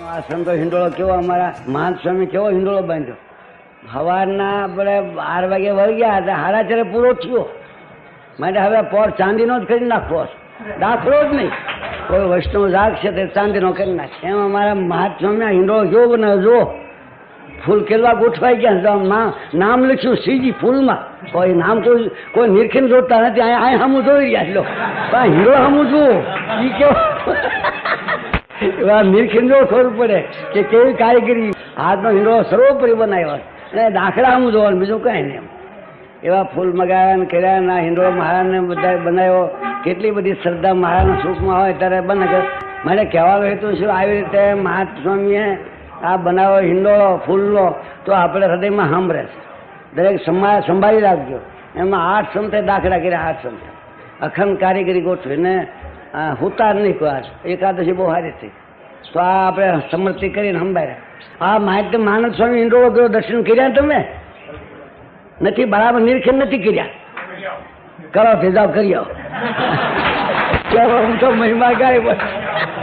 આ સંતો હિંડોળો કેવો અમારા મહાન સ્વામી કેવો હિંડોળો બાંધ્યો. સવારના આપણે 12 વાગે વળી ગયા હતા, 4:30 પૂરો થયો. માટે હવે પોર ચાંદીનો જ કરી નાખવો, દાખલો જ નહીં. કોઈ વૈષ્ણવ જાગ છે તે ચાંદીનો કરી નાખે. એમ અમારા મહાન સ્વામી હિંડોળો કેવો બનાવે જો. ફૂલ કેલવા ગોઠવાઈ ગયા, નામ લખ્યું શ્રીજી ફૂલમાં. કોઈ નામ કોઈ નિરખીને જોતા નથી. અહીંયા સામું જોઈ રહ્યા લો, હીરો સામું જુઓ એ કેવો એવા નિરખીને જો ખબર પડે કે કેવી કારીગરી. હાથનો હીરો સર્વોપરી બનાવ્યો અને દાખલા સામું જોવાનું, બીજું કાંઈ નહીં. એવા ફૂલ મગાવ્યા ને કર્યા ના હિંડોળો મહારાજને બધા બનાવ્યો. કેટલી બધી શ્રદ્ધા મહારાજના સુખમાં હોય ત્યારે બને. મારે કહેવાનો હેતુ શું, આવી રીતે મહાત્મા સ્વામીએ આ બનાવો હિંડોળો ફૂલનો તો આપણે હૃદયમાં સાંભળે છે. દરેક સંભાળી રાખજો. એમાં 8 સંતે દાખલા કર્યા, 8 સંતે અખંડ કારીગરી ગોઠવીને હુતાર નહીં કોઈ. એકાદશી બહુ સારી થઈ તો આ આપણે સમર્પિત કરીને સંભાળ્યા. આ માહિતી માનદ સ્વામી હિંડોળો ગયો, દર્શન કર્યા તમે નથી? બરાબર નિરીક્ષણ નથી કર્યા? કરો ભેદાવ કરી આવો. હું તો મહિમા ગાય.